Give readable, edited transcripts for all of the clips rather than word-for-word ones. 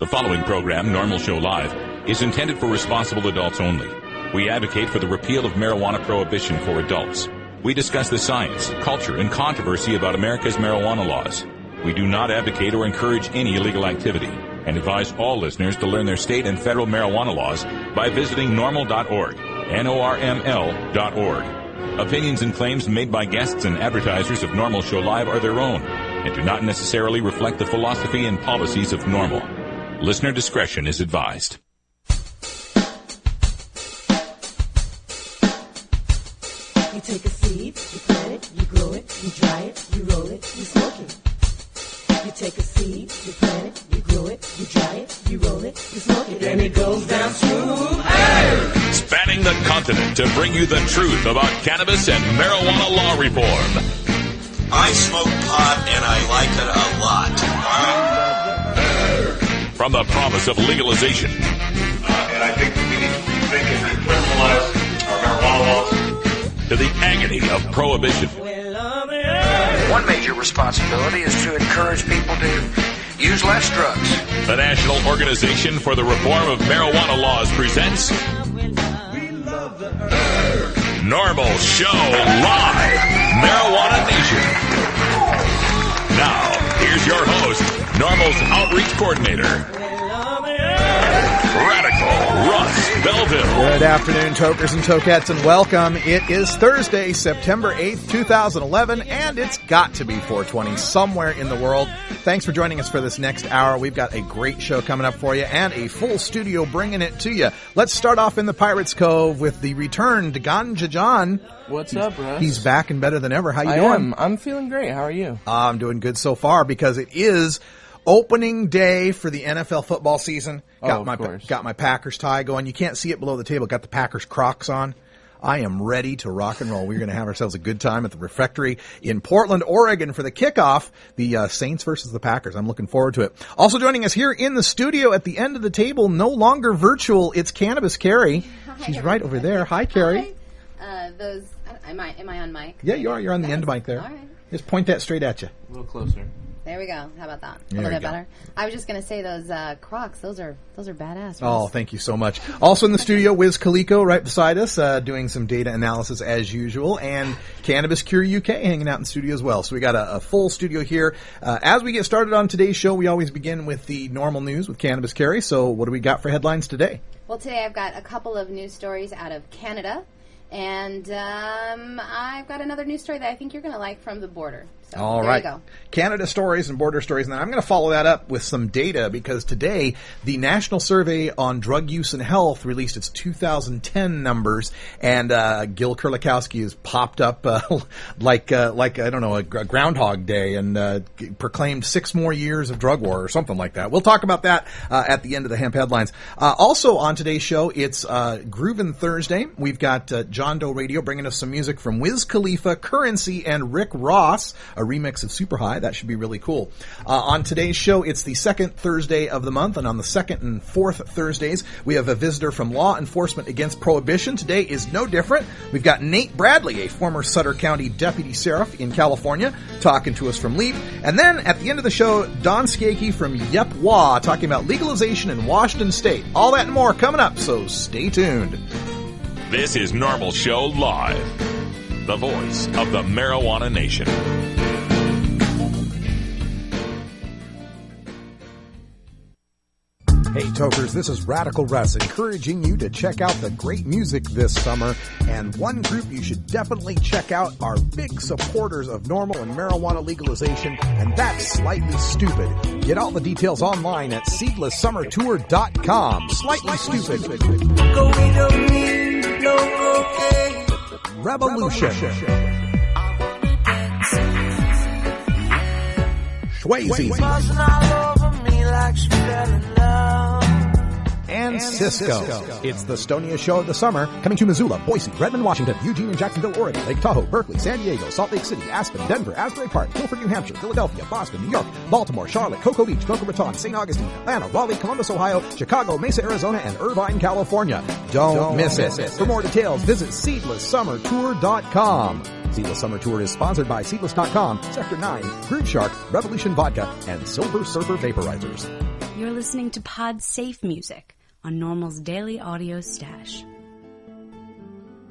The following program, Norml Show Live, is intended for responsible adults only. We advocate for the repeal of marijuana prohibition for adults. We discuss the science, culture, and controversy about America's marijuana laws. We do not advocate or encourage any illegal activity and advise all listeners to learn their state and federal marijuana laws by visiting norml.org, Norml.org. Opinions and claims made by guests and advertisers of Norml Show Live are their own and do not necessarily reflect the philosophy and policies of Norml. Listener discretion is advised. You take a seed, you plant it, you grow it, you dry it, you roll it, you smoke it. You take a seed, you plant it, you grow it, you dry it, you roll it, you smoke it, and it goes down smooth. Hey! Spanning the continent to bring you the truth about cannabis and marijuana law reform. I smoke pot and I like it a lot. From the promise of legalization. And I think we need to rethink and decriminalize our marijuana laws. To the agony of prohibition. One major responsibility is to encourage people to use less drugs. The National Organization for the Reform of Marijuana Laws presents Norml Show Live, Marijuana Nation. Now, here's your host, Norml's outreach coordinator, Radical Russ Belville. Good afternoon, tokers and tokettes, and welcome. It is Thursday, September 8th, 2011, and it's got to be 420 somewhere in the world. Thanks for joining us for this next hour. We've got a great show coming up for you and a full studio bringing it to you. Let's start off in the Pirates Cove with the return to Ganja John. What's up, Russ? He's back and better than ever. How you doing? I'm feeling great. How are you? I'm doing good so far because it is opening day for the NFL football season. Got my Packers tie going. You can't see it below the table. Got the Packers Crocs on. I am ready to rock and roll. We're going to have ourselves a good time at the Refectory in Portland, Oregon for the kickoff, the Saints versus the Packers. I'm looking forward to it. Also joining us here in the studio at the end of the table, no longer virtual, it's Cannabis Carrie. She's right over there. Hi, Carrie. Hi. Am I on mic? Yeah, you are. You're on the end mic there. All right. Just point that straight at you. A little closer. There we go. How about that? A There little we bit go. better. I was just going to say those Crocs. Those are badass. Oh, thank you so much. Also in the studio, Wiz Kaliko right beside us, doing some data analysis as usual, and Cannabis Cure UK hanging out in the studio as well. So we got a full studio here. As we get started on today's show, we always begin with the normal news with Cannabis Carrie. So what do we got for headlines today? Well, today I've got a couple of news stories out of Canada, and I've got another news story that I think you're going to like from the border. So All right. You go. Canada stories and border stories. And then I'm going to follow that up with some data because today the National Survey on Drug Use and Health released its 2010 numbers, and Gil Kurlikowski has popped up like I don't know, a Groundhog Day, and proclaimed 6 more years of drug war or something like that. We'll talk about that at the end of the hemp headlines. Also on today's show, it's Groovin' Thursday. We've got John Doe Radio bringing us some music from Wiz Khalifa, Currency, and Rick Ross, a remix of Super High. That should be really cool. On today's show, it's the second Thursday of the month, and on the second and fourth Thursdays, we have a visitor from Law Enforcement Against Prohibition. Today is no different. We've got Nate Bradley, a former Sutter County Deputy Sheriff in California, talking to us from LEAP. And then at the end of the show, Don Skakey from Yep Wah talking about legalization in Washington State. All that and more coming up, so stay tuned. This is Norml Show Live, the voice of the Marijuana Nation. Hey Tokers, this is Radical Russ encouraging you to check out the great music this summer, and one group you should definitely check out are big supporters of Norml and marijuana legalization, and that's Slightly Stupid. Get all the details online at seedlesssummertour.com. Slightly Stupid. Revolution. Swayze. And Cisco. It's the Stonia show of the summer, coming to Missoula, Boise, Redmond, Washington, Eugene and Jacksonville, Oregon, Lake Tahoe, Berkeley, San Diego, Salt Lake City, Aspen, Denver, Asbury Park, Guilford, New Hampshire, Philadelphia, Boston, New York, Baltimore, Charlotte, Cocoa Beach, Boca Raton, St. Augustine, Atlanta, Raleigh, Columbus, Ohio, Chicago, Mesa, Arizona, and Irvine, California. Don't miss it. For more details, visit SeedlessSummerTour.com. Seedless Summer Tour is sponsored by Seedless.com, Sector 9, Groove Shark, Revolution Vodka, and Silver Surfer Vaporizers. You're listening to Pod Safe Music on Norml's Daily Audio Stash.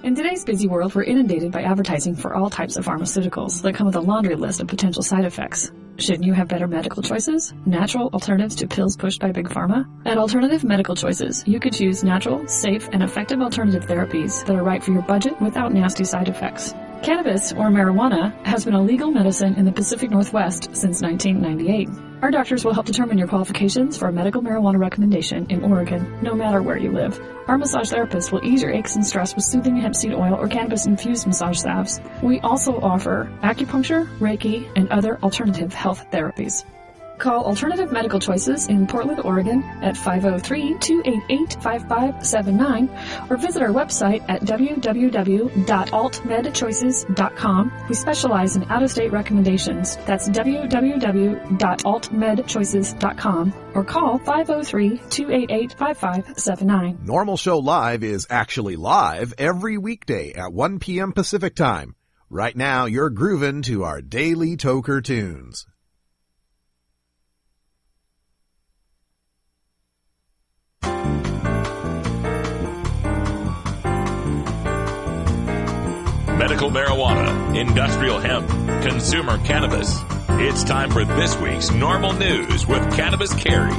In today's busy world, we're inundated by advertising for all types of pharmaceuticals that come with a laundry list of potential side effects. Shouldn't you have better medical choices? Natural alternatives to pills pushed by Big Pharma? At Alternative Medical Choices, you could choose natural, safe, and effective alternative therapies that are right for your budget without nasty side effects. Cannabis, or marijuana, has been a legal medicine in the Pacific Northwest since 1998. Our doctors will help determine your qualifications for a medical marijuana recommendation in Oregon, no matter where you live. Our massage therapists will ease your aches and stress with soothing hemp seed oil or cannabis-infused massage salves. We also offer acupuncture, Reiki, and other alternative health therapies. Call Alternative Medical Choices in Portland, Oregon at 503-288-5579 or visit our website at www.altmedchoices.com. We specialize in out-of-state recommendations. That's www.altmedchoices.com or call 503-288-5579. Norml Show Live is actually live every weekday at 1 p.m. Pacific Time. Right now, you're grooving to our daily Toker tunes. Medical marijuana, industrial hemp, consumer cannabis. It's time for this week's Norml News with Cannabis Carrie.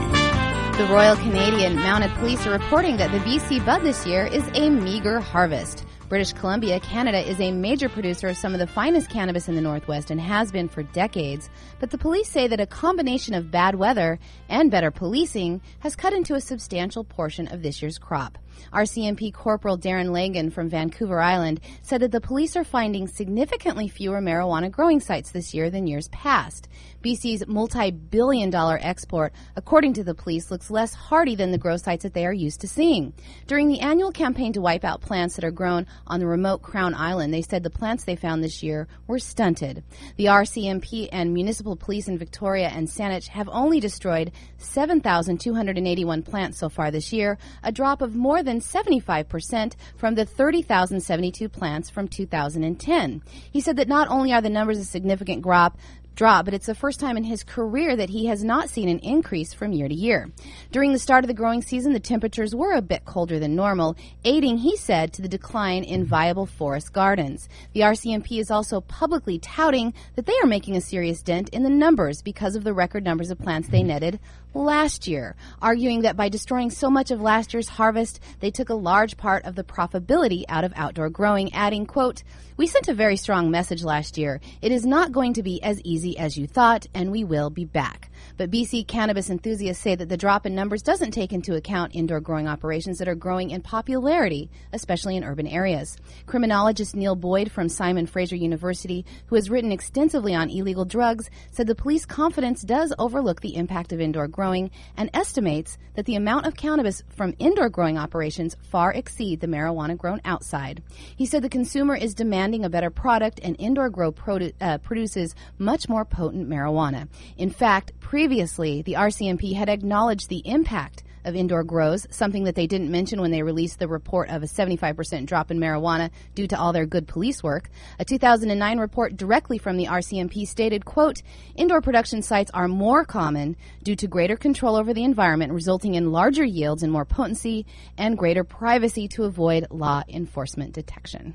The Royal Canadian Mounted Police are reporting that the BC bud this year is a meager harvest. British Columbia, Canada, is a major producer of some of the finest cannabis in the Northwest and has been for decades. But the police say that a combination of bad weather and better policing has cut into a substantial portion of this year's crop. RCMP Corporal Darren Lagan from Vancouver Island said that the police are finding significantly fewer marijuana growing sites this year than years past. BC's multi-billion-dollar export, according to the police, looks less hardy than the grow sites that they are used to seeing. During the annual campaign to wipe out plants that are grown on the remote Crown Island, they said the plants they found this year were stunted. The RCMP and municipal police in Victoria and Saanich have only destroyed 7,281 plants so far this year, a drop of more than 75% from the 30,072 plants from 2010. He said that not only are the numbers a significant drop, but it's the first time in his career that he has not seen an increase from year to year. During the start of the growing season, the temperatures were a bit colder than normal, aiding, he said, to the decline in viable forest gardens. The RCMP is also publicly touting that they are making a serious dent in the numbers because of the record numbers of plants they netted last year, arguing that by destroying so much of last year's harvest, they took a large part of the profitability out of outdoor growing, adding, quote, "We sent a very strong message last year. It is not going to be as easy as you thought, and we will be back." But BC cannabis enthusiasts say that the drop in numbers doesn't take into account indoor growing operations that are growing in popularity, especially in urban areas. Criminologist Neil Boyd from Simon Fraser University, who has written extensively on illegal drugs, said the police confidence does overlook the impact of indoor growing and estimates that the amount of cannabis from indoor growing operations far exceed the marijuana grown outside. He said the consumer is demanding a better product, and indoor grow produces much more potent marijuana. In fact, previously, the RCMP had acknowledged the impact of indoor grows, something that they didn't mention when they released the report of a 75% drop in marijuana due to all their good police work. A 2009 report directly from the RCMP stated, quote, "Indoor production sites are more common due to greater control over the environment, resulting in larger yields and more potency and greater privacy to avoid law enforcement detection."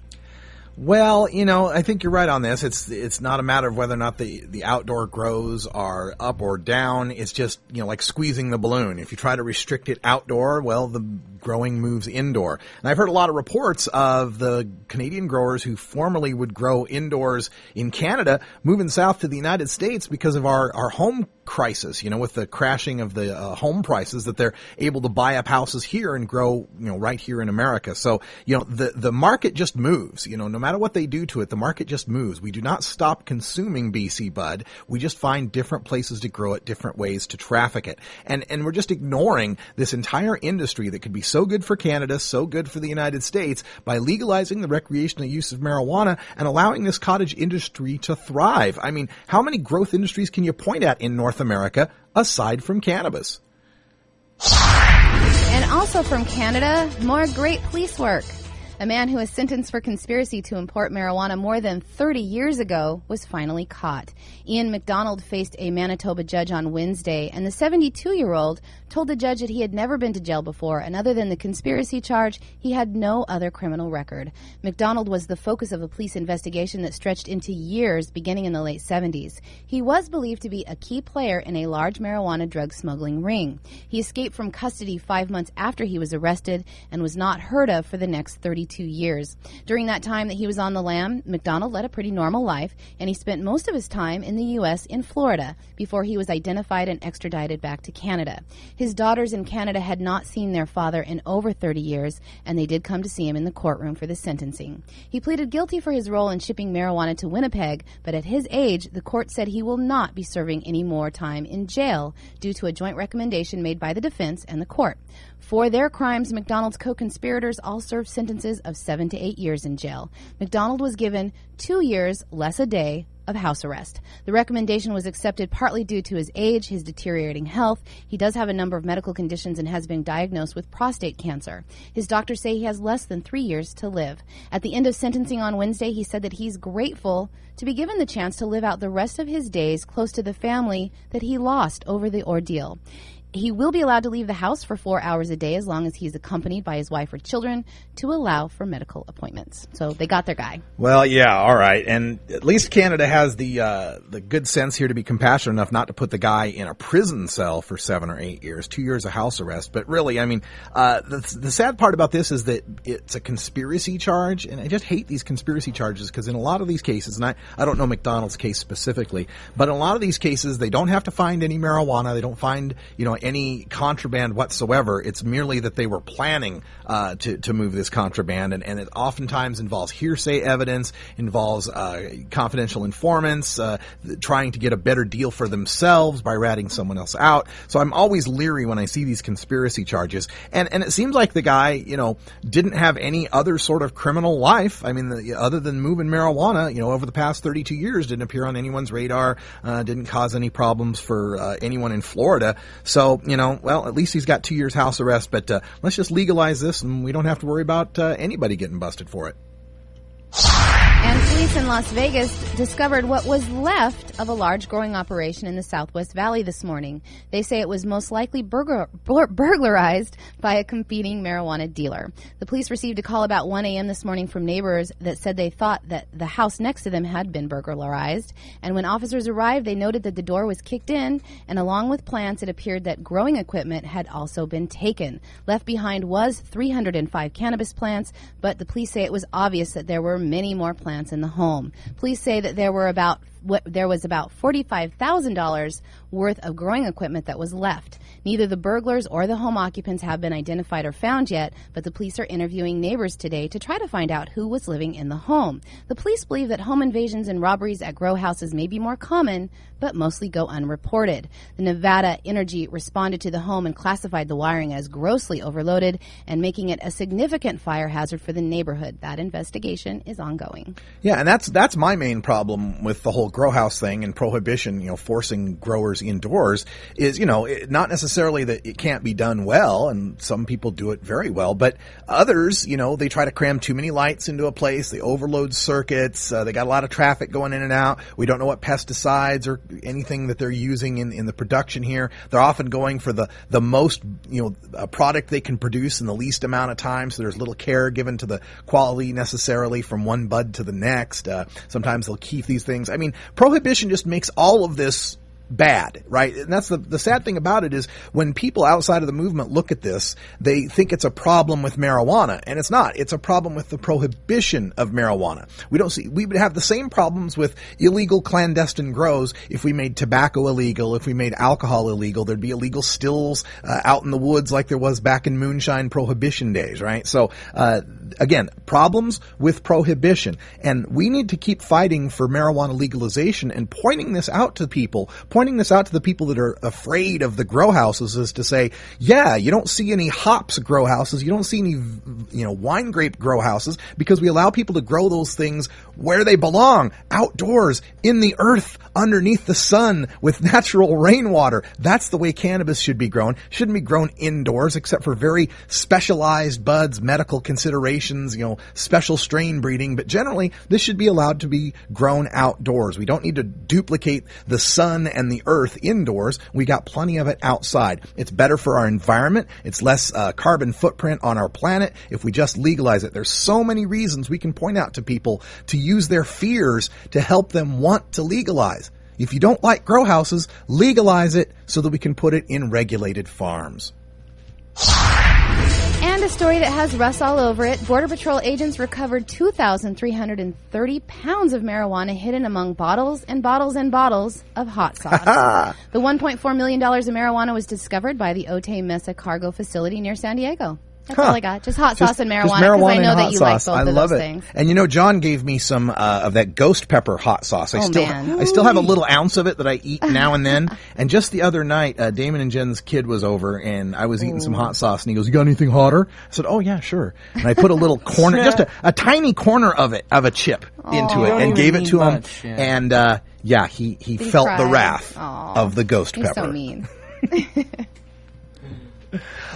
Well, I think you're right on this. It's not a matter of whether or not the outdoor grows are up or down. It's just, like squeezing the balloon. If you try to restrict it outdoor, well, the growing moves indoor. And I've heard a lot of reports of the Canadian growers who formerly would grow indoors in Canada moving south to the United States because of our home crisis, with the crashing of the home prices, that they're able to buy up houses here and grow, right here in America. So, the market just moves, no matter what they do to it, the market just moves. We do not stop consuming BC bud. We just find different places to grow it, different ways to traffic it. And we're just ignoring this entire industry that could be so good for Canada, so good for the United States, by legalizing the recreational use of marijuana and allowing this cottage industry to thrive. I mean, how many growth industries can you point at in North America aside from cannabis? And also from Canada, more great police work. A man who was sentenced for conspiracy to import marijuana more than 30 years ago was finally caught. Ian McDonald faced a Manitoba judge on Wednesday, and the 72-year-old told the judge that he had never been to jail before, and other than the conspiracy charge, he had no other criminal record. McDonald was the focus of a police investigation that stretched into years beginning in the late 70s. He was believed to be a key player in a large marijuana drug smuggling ring. He escaped from custody 5 months after he was arrested and was not heard of for the next 32 years. During that time that he was on the lam, McDonald led a pretty normal life, and he spent most of his time in the U.S. in Florida before he was identified and extradited back to Canada. His daughters in Canada had not seen their father in over 30 years, and they did come to see him in the courtroom for the sentencing. He pleaded guilty for his role in shipping marijuana to Winnipeg, but at his age, the court said he will not be serving any more time in jail due to a joint recommendation made by the defense and the court. For their crimes, McDonald's co-conspirators all served sentences of 7 to 8 years in jail. McDonald was given 2 years less a day of house arrest. The recommendation was accepted partly due to his age, his deteriorating health. He does have a number of medical conditions and has been diagnosed with prostate cancer. His doctors say he has less than 3 years to live. At the end of sentencing on Wednesday, he said that he's grateful to be given the chance to live out the rest of his days close to the family that he lost over the ordeal. He will be allowed to leave the house for 4 hours a day as long as he's accompanied by his wife or children to allow for medical appointments. So they got their guy. Well, yeah, all right. And at least Canada has the good sense here to be compassionate enough not to put the guy in a prison cell for 7 or 8 years, 2 years of house arrest. But really, I mean, the sad part about this is that it's a conspiracy charge, and I just hate these conspiracy charges because in a lot of these cases, and I don't know McDonald's case specifically, but in a lot of these cases, they don't have to find any marijuana. They don't find, any contraband whatsoever. It's merely that they were planning to move this contraband, and it oftentimes involves hearsay evidence, involves confidential informants trying to get a better deal for themselves by ratting someone else out. So I'm always leery when I see these conspiracy charges, and it seems like the guy, didn't have any other sort of criminal life. I mean, other than moving marijuana, over the past 32 years, didn't appear on anyone's radar, didn't cause any problems for anyone in Florida. So, well, at least he's got 2 years house arrest, but let's just legalize this and we don't have to worry about anybody getting busted for it. And police in Las Vegas discovered what was left of a large growing operation in the Southwest Valley this morning. They say it was most likely burglarized by a competing marijuana dealer. The police received a call about 1 a.m. this morning from neighbors that said they thought that the house next to them had been burglarized. And when officers arrived, they noted that the door was kicked in, and along with plants, it appeared that growing equipment had also been taken. Left behind was 305 cannabis plants, but the police say it was obvious that there were many more plants in the home. Police say that there was about $45,000 worth of growing equipment that was left. Neither the burglars or the home occupants have been identified or found yet, but the police are interviewing neighbors today to try to find out who was living in the home. The police believe that home invasions and robberies at grow houses may be more common, but mostly go unreported. The Nevada Energy responded to the home and classified the wiring as grossly overloaded and making it a significant fire hazard for the neighborhood. That investigation is ongoing. Yeah, and that's my main problem with the whole grow house thing and prohibition, forcing growers indoors is, not necessarily that it can't be done well, and some people do it very well, but others, they try to cram too many lights into a place, they overload circuits, they got a lot of traffic going in and out, we don't know what pesticides or anything that they're using in the production here. They're often going for the most, product they can produce in the least amount of time, so there's little care given to the quality necessarily from one bud to the next. Sometimes they'll keep these things. I mean, prohibition just makes all of this bad, right? And that's the sad thing about it is when people outside of the movement look at this, they think it's a problem with marijuana, and it's not. It's a problem with the prohibition of marijuana. We would have the same problems with illegal clandestine grows if we made tobacco illegal, if we made alcohol illegal. There'd be illegal stills out in the woods like there was back in moonshine prohibition days, right? So, again, problems with prohibition. And we need to keep fighting for marijuana legalization and pointing this out to people, pointing this out to the people that are afraid of the grow houses is to say, yeah, you don't see any hops grow houses. You don't see any, wine grape grow houses because we allow people to grow those things where they belong, outdoors, in the earth, underneath the sun, with natural rainwater. That's the way cannabis should be grown. Shouldn't be grown indoors except for very specialized buds, medical considerations, special strain breeding. But generally, this should be allowed to be grown outdoors. We don't need to duplicate the sun and the earth indoors. We got plenty of it outside. It's better for our environment. It's less carbon footprint on our planet if we just legalize it. There's so many reasons we can point out to people to use their fears to help them want to legalize. If you don't like grow houses, legalize it so that we can put it in regulated farms. And a story that has Russ all over it. Border Patrol agents recovered 2,330 pounds of marijuana hidden among bottles and bottles and bottles of hot sauce. The $1.4 million of marijuana was discovered by the Otay Mesa cargo facility near San Diego. That's all I got. Just hot sauce and marijuana, because I know that you like both of those things. And John gave me some of that ghost pepper hot sauce. I still have a little ounce of it that I eat now and then. And just the other night, Damon and Jen's kid was over, and I was eating some hot sauce, and he goes, "You got anything hotter?" I said, "Oh yeah, sure." And I put a little corner, just a tiny corner of a chip into it, and gave it to him. And he felt the wrath of the ghost pepper. He's so mean.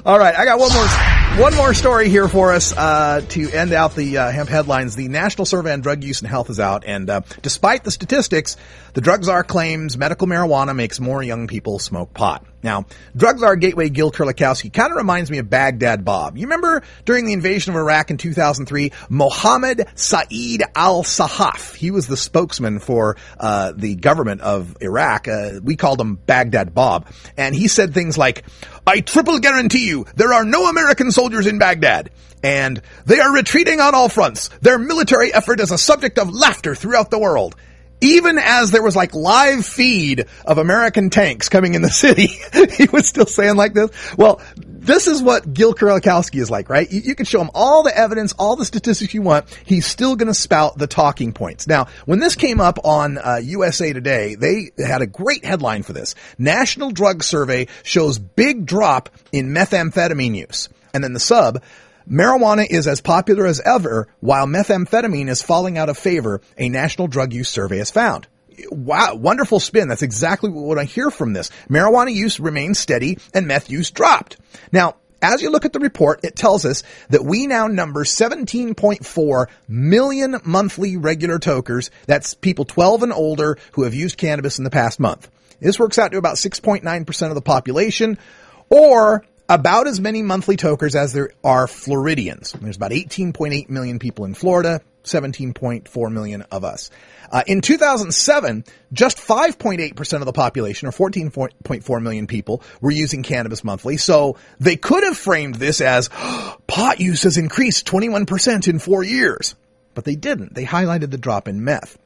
All right, I got one more story here for us to end out the hemp headlines. The National Survey on Drug Use and Health is out, and despite the statistics, the drug czar claims medical marijuana makes more young people smoke pot. Now, drug czar Gateway Gil Kurlikowski kind of reminds me of Baghdad Bob. You remember during the invasion of Iraq in 2003, Mohammed Saeed al-Sahaf, he was the spokesman for the government of Iraq. We called him Baghdad Bob. And he said things like, "I triple guarantee you there are no American soldiers in Baghdad, and they are retreating on all fronts. Their military effort is a subject of laughter throughout the world." Even as there was live feed of American tanks coming in the city, he was still saying like this. Well, this is what Gil Kurlikowski is like, right? You can show him all the evidence, all the statistics you want. He's still going to spout the talking points. Now, when this came up on USA Today, they had a great headline for this. National Drug Survey shows big drop in methamphetamine use. And then the sub, marijuana is as popular as ever, while methamphetamine is falling out of favor, a national drug use survey has found. Wow, wonderful spin. That's exactly what I hear from this. Marijuana use remains steady and meth use dropped. Now, as you look at the report, it tells us that we now number 17.4 million monthly regular tokers. That's people 12 and older who have used cannabis in the past month. This works out to about 6.9% of the population, or about as many monthly tokers as there are Floridians. There's about 18.8 million people in Florida, 17.4 million of us. In 2007, just 5.8% of the population, or 14.4 million people, were using cannabis monthly. So they could have framed this as pot use has increased 21% in 4 years. But they didn't. They highlighted the drop in meth.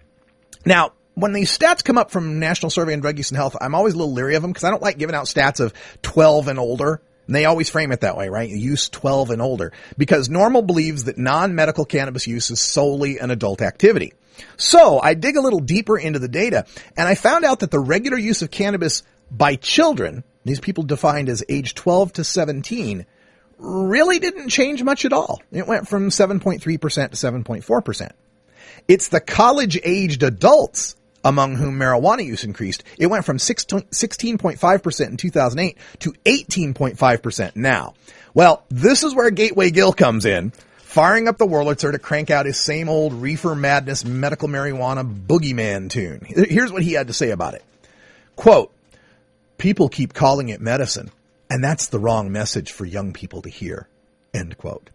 Now, when these stats come up from National Survey on Drug Use and Health, I'm always a little leery of them because I don't like giving out stats of 12 and older. And they always frame it that way, right? Use 12 and older. Because Norml believes that non-medical cannabis use is solely an adult activity. So I dig a little deeper into the data, and I found out that the regular use of cannabis by children, these people defined as age 12 to 17, really didn't change much at all. It went from 7.3% to 7.4%. It's the college-aged adults among whom marijuana use increased. It went from 16.5% in 2008 to 18.5% now. Well, this is where Gateway Gil comes in, firing up the Wurlitzer to crank out his same old reefer madness medical marijuana boogeyman tune. Here's what he had to say about it. Quote, "People keep calling it medicine, and that's the wrong message for young people to hear." End quote.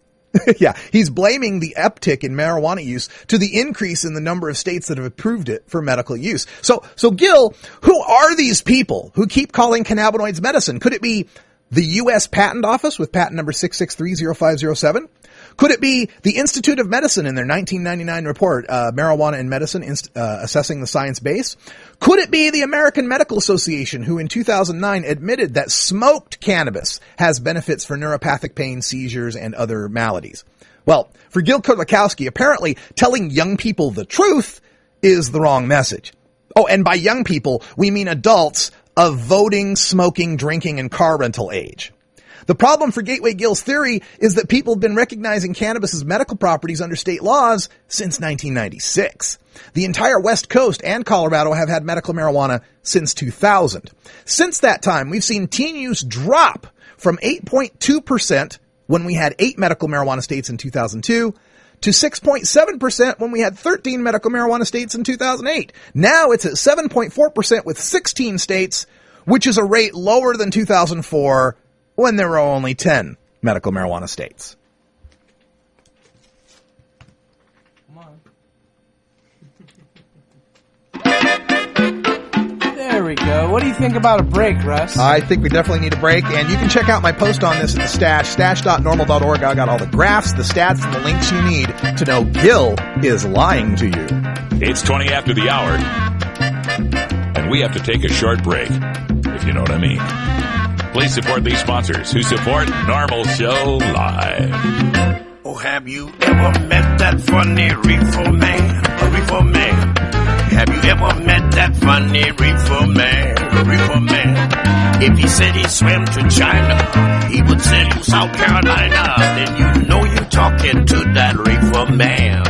Yeah, he's blaming the uptick in marijuana use to the increase in the number of states that have approved it for medical use. So Gil, who are these people who keep calling cannabinoids medicine? Could it be the U.S. Patent Office with patent number 6630507? Could it be the Institute of Medicine in their 1999 report, Marijuana and Medicine, Assessing the Science Base? Could it be the American Medical Association, who in 2009 admitted that smoked cannabis has benefits for neuropathic pain, seizures, and other maladies? Well, for Gil Kurlikowski, apparently telling young people the truth is the wrong message. Oh, and by young people, we mean adults of voting, smoking, drinking, and car rental age. The problem for Gateway Gill's theory is that people have been recognizing cannabis's medical properties under state laws since 1996. The entire West Coast and Colorado have had medical marijuana since 2000. Since that time, we've seen teen use drop from 8.2% when we had 8 medical marijuana states in 2002 to 6.7% when we had 13 medical marijuana states in 2008. Now it's at 7.4% with 16 states, which is a rate lower than 2004 when there were only 10 medical marijuana states. Come on. There we go. What do you think about a break, Russ? I think we definitely need a break, and you can check out my post on this at the Stash, stash.norml.org. I got all the graphs, the stats, and the links you need to know Gill is lying to you. It's 20 after the hour, and we have to take a short break, if you know what I mean. Please support these sponsors who support Norml Show Live. Oh, have you ever met that funny reefer man? A reefer man. Have you ever met that funny reefer man? A reefer man. If he said he swam to China, he would sell you South Carolina. Then you know you're talking to that reefer man.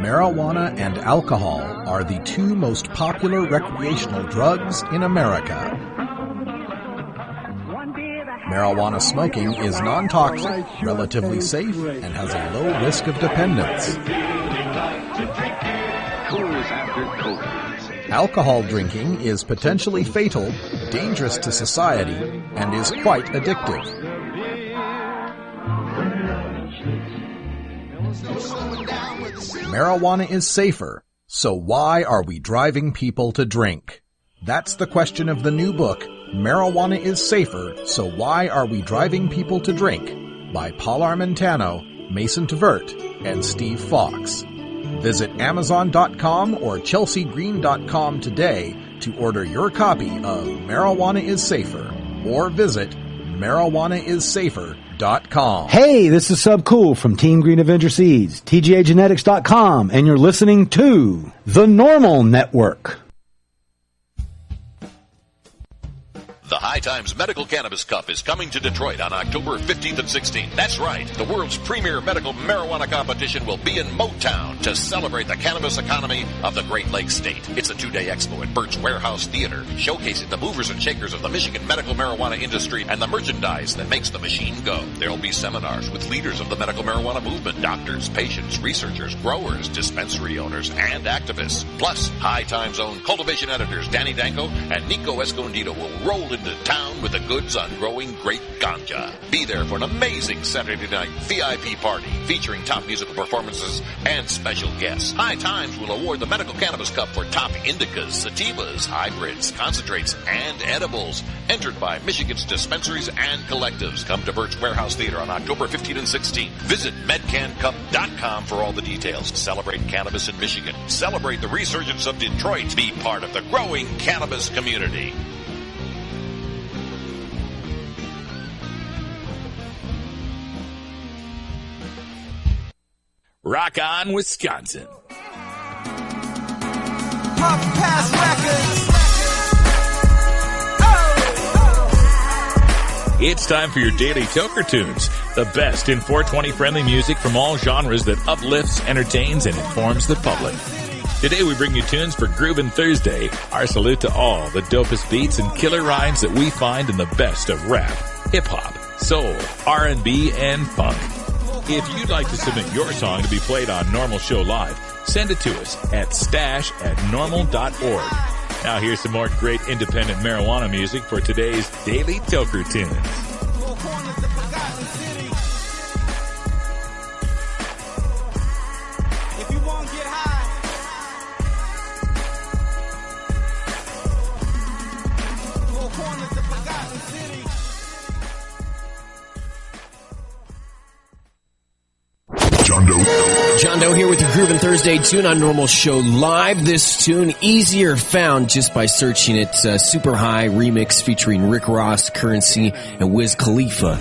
Marijuana and alcohol are the two most popular recreational drugs in America. Marijuana smoking is non-toxic, relatively safe, and has a low risk of dependence. Alcohol drinking is potentially fatal, dangerous to society, and is quite addictive. Marijuana is safer, so why are we driving people to drink? That's the question of the new book, Marijuana is Safer, So Why Are We Driving People to Drink? By Paul Armentano, Mason Tvert, and Steve Fox. Visit Amazon.com or ChelseaGreen.com today to order your copy of Marijuana is Safer, or visit MarijuanaIsSafer.com. Hey, this is Sub Cool from Team Green Avenger Seeds, TGAgenetics.com, and you're listening to The Norml Network. The High Times Medical Cannabis Cup is coming to Detroit on October 15th and 16th. That's right. The world's premier medical marijuana competition will be in Motown to celebrate the cannabis economy of the Great Lakes State. It's a 2-day expo at Birch Warehouse Theater, showcasing the movers and shakers of the Michigan medical marijuana industry and the merchandise that makes the machine go. There will be seminars with leaders of the medical marijuana movement, doctors, patients, researchers, growers, dispensary owners, and activists. Plus, High Times own cultivation editors Danny Danko and Nico Escondido will roll into town with the goods on growing great ganja. Be there for an amazing Saturday night VIP party featuring top musical performances and special guests. High Times will award the Medical Cannabis Cup for top indicas, sativas, hybrids, concentrates, and edibles, entered by Michigan's dispensaries and collectives. Come to Birch Warehouse Theater on October 15 and 16. Visit medcancup.com for all the details. Celebrate cannabis in Michigan. Celebrate the resurgence of Detroit. Be part of the growing cannabis community. Rock on, Wisconsin. It's time for your daily Toker Tunes, the best in 420 friendly music from all genres that uplifts, entertains, and informs the public. Today we bring you tunes for Groovin' Thursday. Our salute to all the dopest beats and killer rhymes that we find in the best of rap, hip-hop, soul, R&B, and funk. If you'd like to submit your song to be played on Norml Show Live, send it to us at stash@norml.org. Now here's some more great independent marijuana music for today's Daily Toker Tunes. John Doe here with your Groovin' Thursday tune on Norml Show Live. This tune, easier found just by searching it. Super High remix featuring Rick Ross, Currency, and Wiz Khalifa.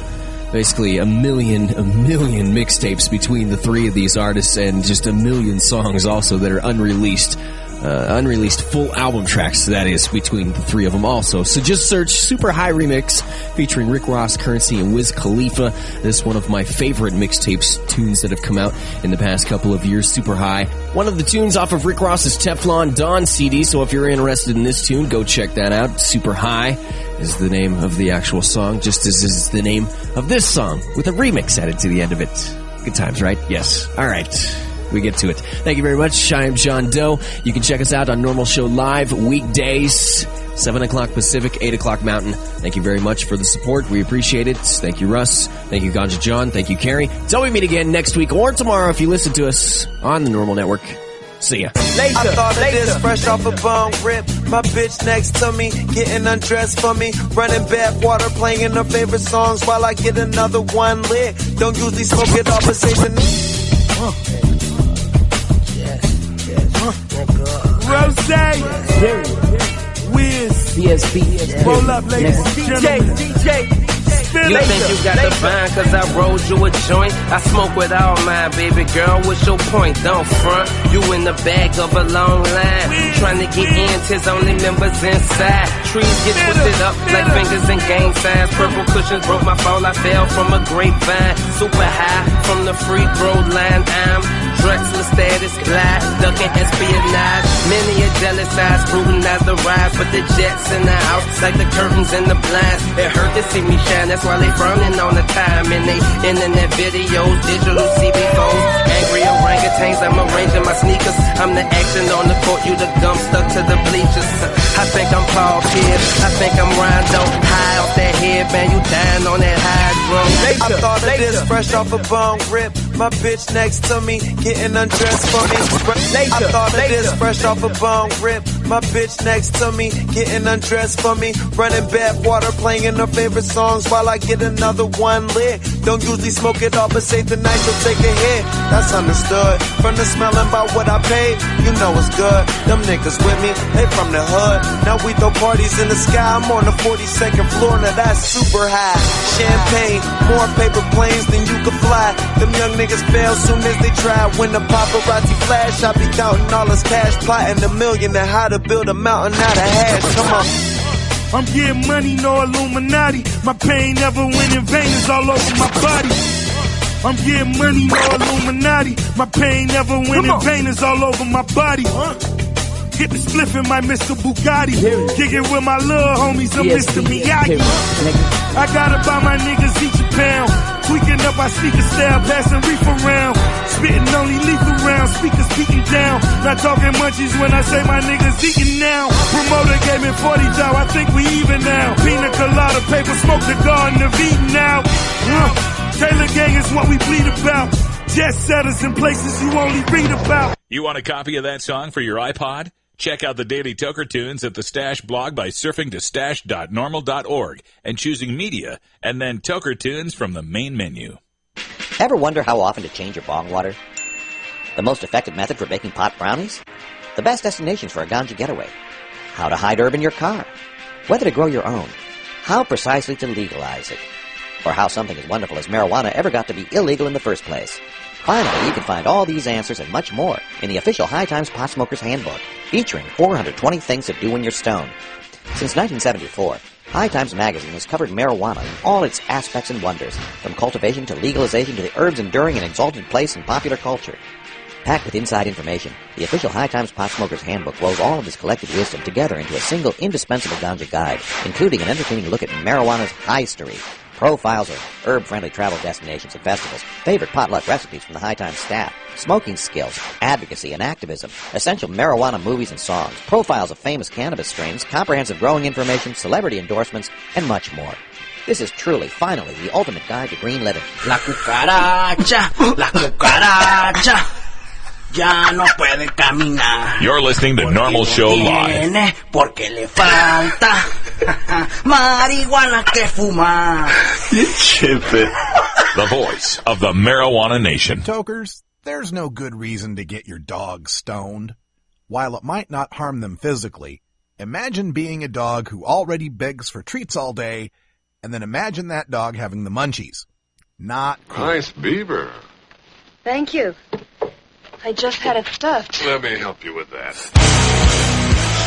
basically a million mixtapes between the three of these artists, and just a million songs also that are unreleased. Unreleased full album tracks, that is, between the three of them also. So just search Super High Remix featuring Rick Ross, Currency, and Wiz Khalifa. This is one of my favorite mixtapes tunes that have come out in the past couple of years, Super High. One of the tunes off of Rick Ross's Teflon Don CD, so if you're interested in this tune, go check that out. Super High is the name of the actual song, just as is the name of this song, with a remix added to the end of it. Good times, right? Yes. All right. We get to it. Thank you very much. I am John Doe. You can check us out on Norml Show Live weekdays, 7 o'clock Pacific, 8 o'clock Mountain. Thank you very much for the support. We appreciate it. Thank you, Russ. Thank you, Ganja John. Thank you, Carrie. Until we meet again next week or tomorrow if you listen to us on the Norml Network. See ya. I thought of this fresh off a bong rip. My bitch next to me, getting undressed for me. Running bath water, playing her favorite songs while I get another one lit. Don't usually smoke it all, but say the Rose, Wiz, DSB, roll up, ladies and gentlemen. DJ. You think you got the vine cause I rolled you a joint? I smoke with all mine, baby girl, what's your point? Don't front, you in the back of a long line. Trying to get in, 'tis only members inside. Trees get twisted up like fingers in gang signs. Purple cushions broke my fall, I fell from a grapevine. Super high from the free throw line. I'm Drexler status, glide, ducking espionage. Many a jealous eyes scrutinize the rise, but the jets in the house like the curtains and the blinds. It hurt to see me shine, that's why they frowning on the time. And they internet videos, digital CB phones. Angry orangutans, I'm arranging my sneakers. I'm the action on the court, you the gum stuck to the bleachers. I think I'm Paul Pierce, I think I'm Rondo. High off that head, man, you dying on that high drum. I thought of this fresh off a bong rip. My bitch next to me, getting undressed for me. I thought of this fresh off a bong rip. My bitch next to me, getting undressed for me. Running bath water, playing her favorite songs while I get another one lit. Don't usually smoke it all, but save the night, you'll take a hit. That's understood. From the smelling about what I paid, you know it's good. Them niggas with me, they from the hood. Now we throw parties in the sky. I'm on the 42nd floor, now that's super high. Champagne, more paper planes than you could fly. Them young niggas fail soon as they try. When the paparazzi flash, I be counting all this cash, plotting $1 million and how to build a mountain out of hash. Come on. I'm getting money, no Illuminati. My pain never went in vain, it's all over my body. I'm getting money, no Illuminati. My pain never went in vain, it's all over my body. Get the spliff in my Mr. Bugatti. Kick it with my little homies, I'm Mr. Miyagi. I gotta buy my niggas each a pound. Tweaking up our sneaker style, passing reef around. Spitting only lethal rounds, speakers beating down. Not talking munchies when I say my niggas eating now. Promoter gave me 40 dollars, I think we even now. Pina colada, paper smoke, the garden of Eden now. Taylor gang is what we bleed about. Jet setters in places you only read about. You want a copy of that song for your iPod? Check out the Daily Toker Tunes at the Stash blog by surfing to stash.norml.org and choosing Media and then Toker Tunes from the main menu. Ever wonder how often to change your bong water? The most effective method for baking pot brownies? The best destinations for a ganja getaway? How to hide herb in your car? Whether to grow your own? How precisely to legalize it? Or how something as wonderful as marijuana ever got to be illegal in the first place? Finally, you can find all these answers and much more in the official High Times Pot Smoker's Handbook, featuring 420 things to do when you're stoned. Since 1974, High Times magazine has covered marijuana in all its aspects and wonders, from cultivation to legalization to the herb's enduring and exalted place in popular culture. Packed with inside information, the official High Times Pot Smoker's Handbook wove all of this collected wisdom together into a single indispensable ganja guide, including an entertaining look at marijuana's history, profiles of herb-friendly travel destinations and festivals, favorite potluck recipes from the High Times staff, smoking skills, advocacy and activism, essential marijuana movies and songs, profiles of famous cannabis strains, comprehensive growing information, celebrity endorsements, and much more. This is truly, finally, the ultimate guide to green living. La cucaracha, ya no puede caminar. You're listening to Norml Show Live. Porque le falta marihuana que fumar. The voice of the marijuana nation. Tokers, there's no good reason to get your dog stoned. While it might not harm them physically, imagine being a dog who already begs for treats all day, and then imagine that dog having the munchies. Not cool. Nice beaver. Thank you. I just had it stuffed. Let me help you with that.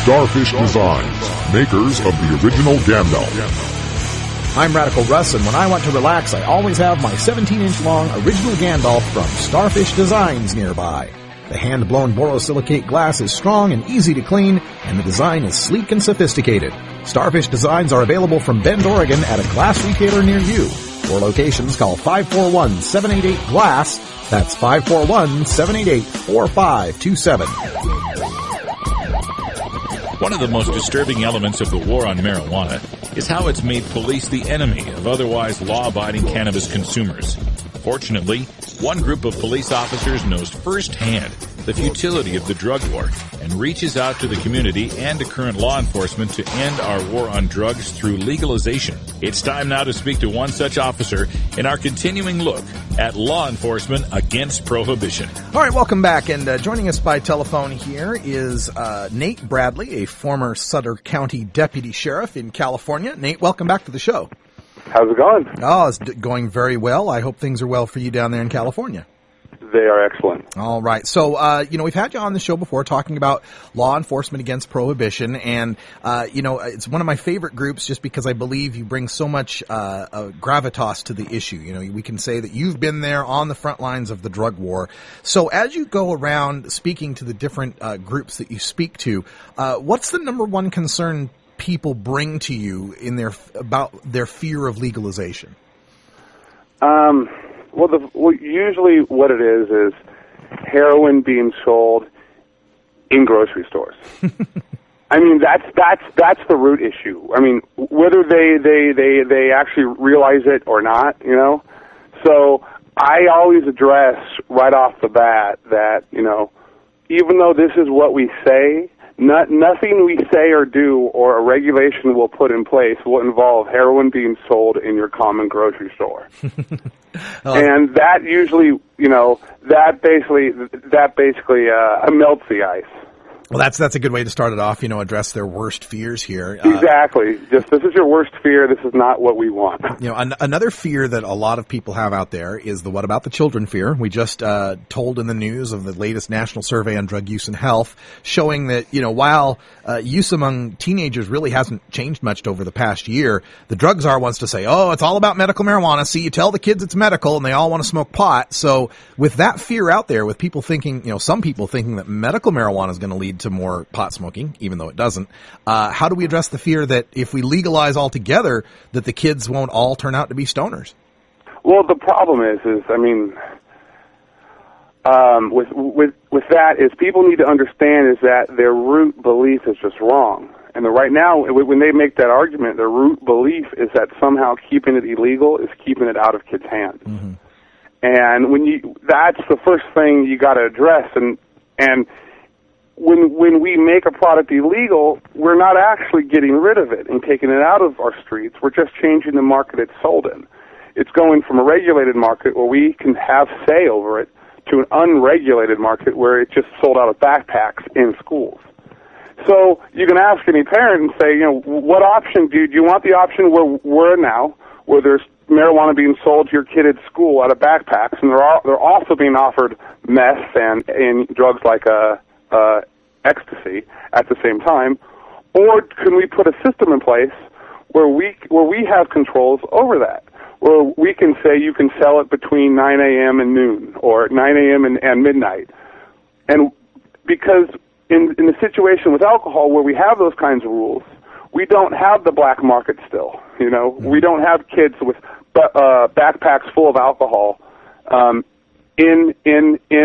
Starfish Designs, makers of the original Gandalf. I'm Radical Russ, and when I want to relax, I always have my 17-inch long original Gandalf from Starfish Designs nearby. The hand-blown borosilicate glass is strong and easy to clean, and the design is sleek and sophisticated. Starfish Designs are available from Bend, Oregon at a glass retailer near you. For locations, call 541-788-GLASS. That's 541-788-4527. One of the most disturbing elements of the war on marijuana is how it's made police the enemy of otherwise law-abiding cannabis consumers. Fortunately, one group of police officers knows firsthand the futility of the drug war and reaches out to the community and to current law enforcement to end our war on drugs through legalization. It's time now to speak to one such officer in our continuing look at law enforcement against prohibition. All right, welcome back. And joining us by telephone here is Nate Bradley, a former Sutter County Deputy Sheriff in California. Nate, welcome back to the show. How's it going? Oh, it's going very well. I hope things are well for you down there in California. They are excellent. All right. So, we've had you on the show before talking about law enforcement against prohibition. And, it's one of my favorite groups just because I believe you bring so much gravitas to the issue. You know, we can say that you've been there on the front lines of the drug war. So as you go around speaking to the different groups that you speak to, what's the number one concern people bring to you about their fear of legalization? Usually what it is heroin being sold in grocery stores. I mean, that's the root issue. I mean, whether they actually realize it or not, you know. So I always address right off the bat that, you know, even though this is what we say, nothing we say or do or a regulation we'll put in place will involve heroin being sold in your common grocery store. And that usually, you know, that basically melts the ice. Well, that's a good way to start it off, you know, address their worst fears here. Exactly. This is your worst fear. This is not what we want. You know, another fear that a lot of people have out there is the what about the children fear. We just told in the news of the latest national survey on drug use and health showing that, you know, while use among teenagers really hasn't changed much over the past year, the drug czar wants to say, oh, it's all about medical marijuana. See, you tell the kids it's medical and they all want to smoke pot. So with that fear out there, with people thinking, you know, some people thinking that medical marijuana is going to lead to more pot smoking, even though it doesn't. How do we address the fear that if we legalize altogether, that the kids won't all turn out to be stoners? Well, the problem is I mean, with that is people need to understand is that their root belief is just wrong. And right now, when they make that argument, their root belief is that somehow keeping it illegal is keeping it out of kids' hands. Mm-hmm. And that's the first thing you got to address. And when we make a product illegal, we're not actually getting rid of it and taking it out of our streets. We're just changing the market it's sold in. It's going from a regulated market where we can have say over it to an unregulated market where it's just sold out of backpacks in schools. So you can ask any parent and say, you know, what option do you want? The option where we're now, where there's marijuana being sold to your kid at school out of backpacks, and they're also being offered meth and drugs like ecstasy at the same time, or can we put a system in place where we have controls over that, where we can say you can sell it between 9 a.m. and noon or 9 a.m. and midnight, and because in the situation with alcohol where we have those kinds of rules, we don't have the black market still. You know, we don't have kids with backpacks full of alcohol in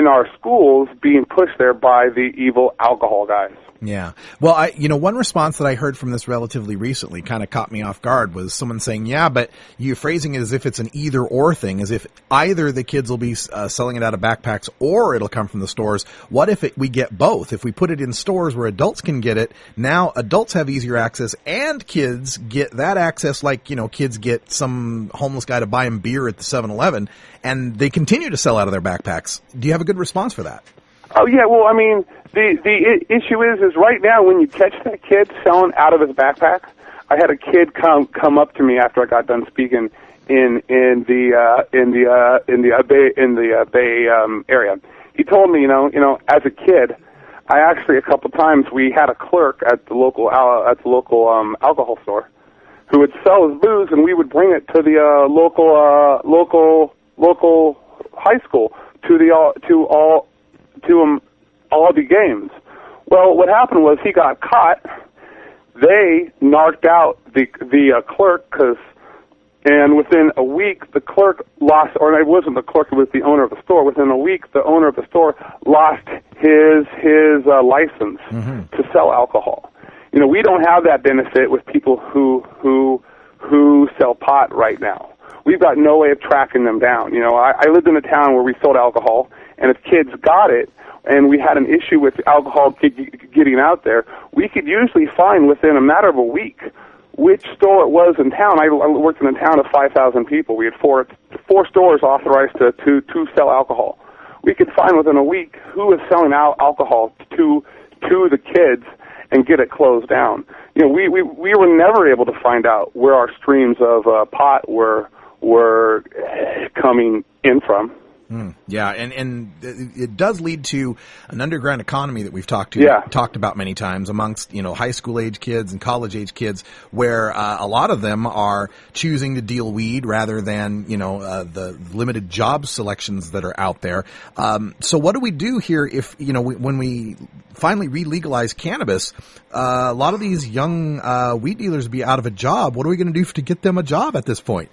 our schools being pushed there by the evil alcohol guys. Yeah. Well, one response that I heard from this relatively recently kind of caught me off guard was someone saying, yeah, but you're phrasing it as if it's an either or thing, as if either the kids will be selling it out of backpacks or it'll come from the stores. What if we get both? If we put it in stores where adults can get it, now adults have easier access and kids get that access like, you know, kids get some homeless guy to buy them beer at the 7-Eleven and they continue to sell out of their backpacks. Do you have a good response for that? Oh, yeah, well, I mean, the issue is right now when you catch that kid selling out of his backpack, I had a kid come up to me after I got done speaking in the Bay area. He told me, as a kid, I actually a couple times we had a clerk at the local alcohol store who would sell his booze, and we would bring it to the local high school to all the games. Well, what happened was he got caught. They narked out the clerk and within a week the clerk lost, or it wasn't the clerk, it was the owner of the store. Within a week, the owner of the store lost his license to sell alcohol. We don't have that benefit with people who sell pot right now. We've got no way of tracking them down. I lived in a town where we sold alcohol, and if kids got it, and we had an issue with alcohol getting out there, we could usually find within a matter of a week which store it was in town. I worked in a town of 5,000 people. We had four stores authorized to sell alcohol. We could find within a week who was selling alcohol to the kids and get it closed down. We were never able to find out where our streams of pot were coming in from. Yeah, and it does lead to an underground economy that we've talked about many times amongst high school age kids and college age kids, where a lot of them are choosing to deal weed rather than the limited job selections that are out there. So what do we do here if when we finally re-legalize cannabis? A lot of these young weed dealers will be out of a job. What are we going to do to get them a job at this point?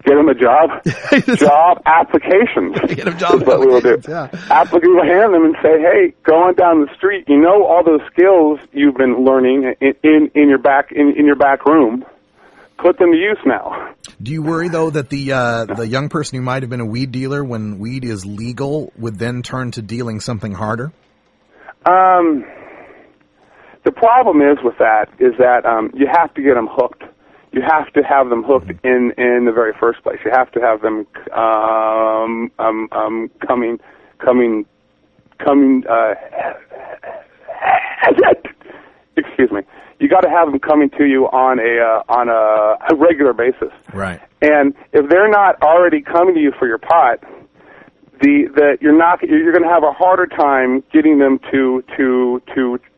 Get them a job. Job applications. Get them job applications. What we will do. Yeah. We'll hand them and say, hey, going down the street, all those skills you've been learning in your back room. Put them to use now. Do you worry though that the young person who might have been a weed dealer when weed is legal would then turn to dealing something harder? The problem is with that is that you have to get them hooked. You have to have them hooked in the very first place. You have to have them coming. Excuse me. You got to have them coming to you on a regular basis. Right. And if they're not already coming to you for your pot, you're going to have a harder time getting them to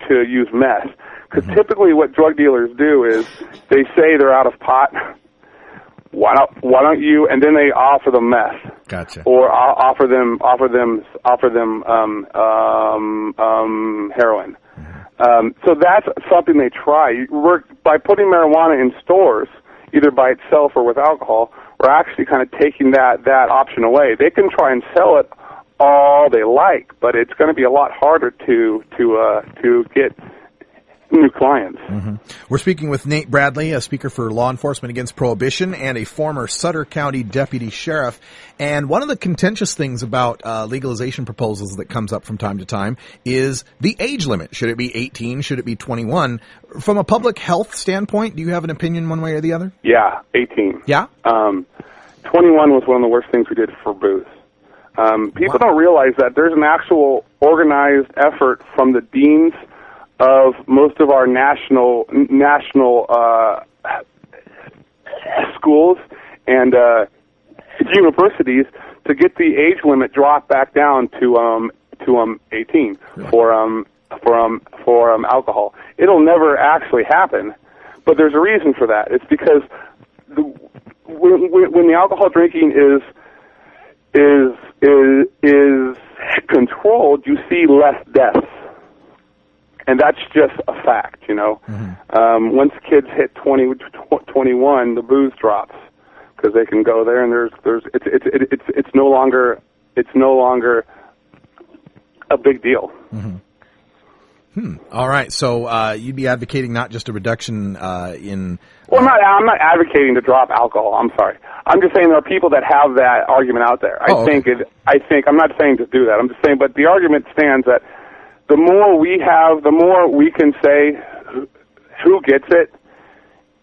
use meth. Because typically what drug dealers do is they say they're out of pot. Why don't you? And then they offer them meth. Gotcha. Or offer them heroin. So that's something they try. By putting marijuana in stores, either by itself or with alcohol, we're actually kind of taking that option away. They can try and sell it all they like, but it's going to be a lot harder to get new clients. We're speaking with Nate Bradley, a speaker for Law Enforcement Against Prohibition and a former Sutter County deputy sheriff. And one of the contentious things about legalization proposals that comes up from time to time is the age limit. Should it be 18? Should it be 21? From a public health standpoint, do you have an opinion one way or the other? Yeah, 18. Yeah? 21 was one of the worst things we did for booze. People don't realize that there's an actual organized effort from the deans of most of our national schools and universities to get the age limit dropped back down to 18 for alcohol. It'll never actually happen, but there's a reason for that. It's because when the alcohol drinking is controlled, you see less deaths. And that's just a fact, Once kids hit 21, the booze drops because they can go there, and it's no longer a big deal. All right, so you'd be advocating not just a reduction in. Well, I'm not advocating to drop alcohol. I'm sorry. I'm just saying there are people that have that argument out there. I think I'm not saying to do that. I'm just saying, but the argument stands that the more we have, the more we can say who gets it.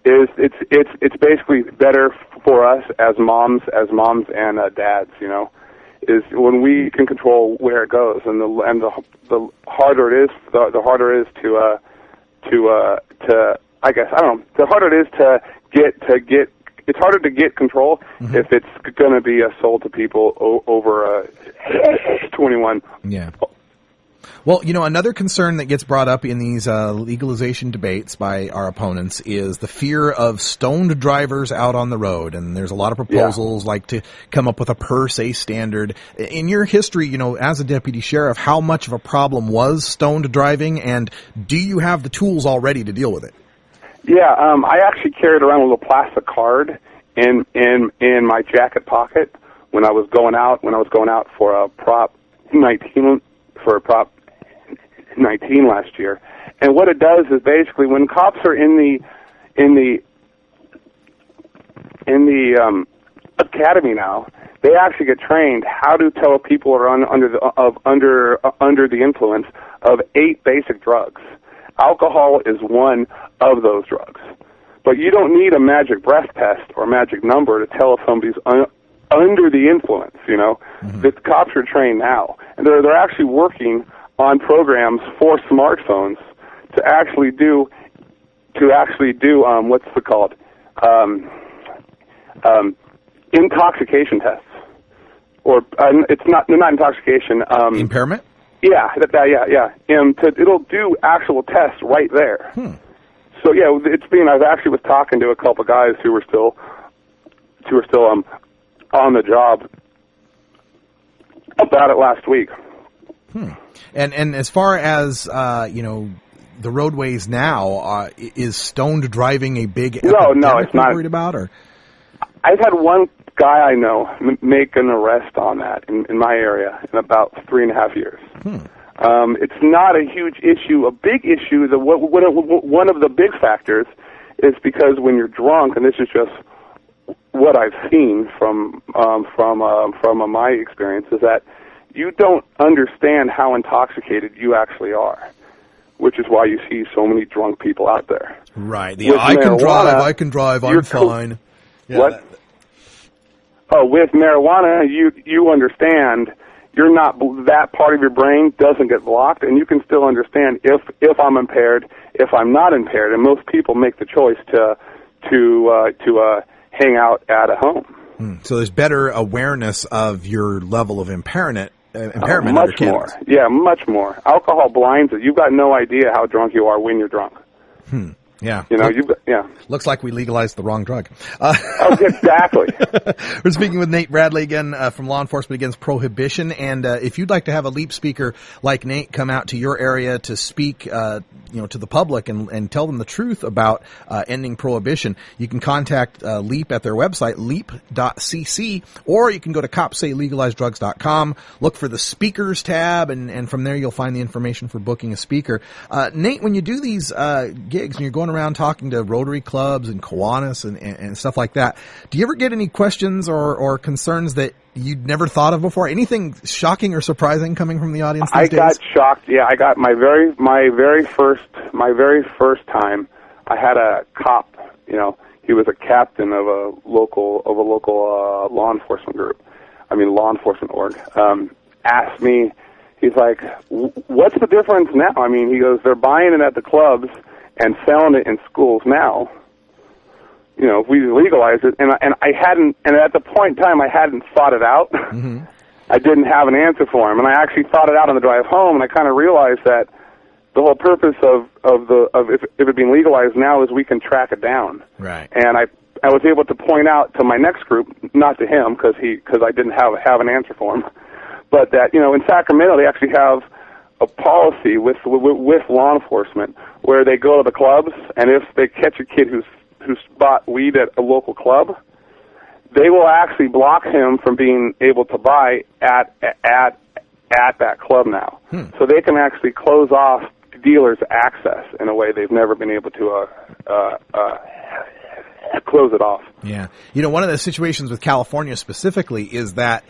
It's basically better for us as moms and dads. Is when we can control where it goes, and the harder it is, the harder it is to I guess I don't know. The harder it is to get it's harder to get control if it's going to be sold to people over 21. Yeah. Well, another concern that gets brought up in these legalization debates by our opponents is the fear of stoned drivers out on the road. And there's a lot of proposals like to come up with a per se standard. In your history, as a deputy sheriff, how much of a problem was stoned driving, and do you have the tools already to deal with it? Yeah, I actually carried around with a plastic card in my jacket pocket when I was going out for a Prop 19 last year. And what it does is basically when cops are in the academy now, they actually get trained how to tell people are under the influence of 8 basic drugs. Alcohol is one of those drugs. But you don't need a magic breath test or magic number to tell if somebody's under the influence, The cops are trained now. And they're actually working on programs for smartphones to actually do what's it called? Intoxication tests. Or it's not intoxication. Impairment? Yeah. It'll do actual tests right there. So yeah, I actually was talking to a couple guys who were still on the job about it last week. And as far as the roadways now, is stoned driving a big epidemic no, it's not. Worried about, or I've had one guy I know make an arrest on that in my area in about 3.5 years. It's not a huge issue. A big issue, one of the big factors is because when you're drunk, and this is just what I've seen from my experience, is that you don't understand how intoxicated you actually are, which is why you see so many drunk people out there. Right. I can drive, I'm fine. What? With marijuana, you understand you're not, that part of your brain doesn't get blocked, and you can still understand if I'm impaired, if I'm not impaired, and most people make the choice to hang out at a home. So there's better awareness of your level of impairment. Much more. Yeah, much more. Alcohol blinds you. You've got no idea how drunk you are when you're drunk. Yeah. Yeah. Looks like we legalized the wrong drug. Exactly. We're speaking with Nate Bradley again from Law Enforcement Against Prohibition. And if you'd like to have a LEAP speaker like Nate come out to your area to speak, to the public and tell them the truth about ending prohibition, you can contact LEAP at their website, leap.cc, or you can go to copsaylegalizedrugs.com, look for the speakers tab, and from there you'll find the information for booking a speaker. Nate, when you do these gigs and you're going around talking to Rotary clubs and Kiwanis and stuff like that, do you ever get any questions or concerns that you'd never thought of before? Anything shocking or surprising coming from the audience these days? I got shocked. Yeah, I got my very first time. I had a cop. He was a captain of a local law enforcement org. Asked me. He's like, "What's the difference now?" He goes, "They're buying it at the clubs and selling it in schools now. If we legalize it," and I hadn't, and at the point in time I hadn't thought it out. I didn't have an answer for him, and I actually thought it out on the drive home, and I kind of realized that the whole purpose of if it being legalized now is we can track it down. Right. And I was able to point out to my next group, not to him because I didn't have an answer for him, but that in Sacramento they actually have a policy with law enforcement where they go to the clubs, and if they catch a kid who's bought weed at a local club, they will actually block him from being able to buy at that club now. So they can actually close off dealers' access in a way they've never been able to close it off. Yeah. One of the situations with California specifically is that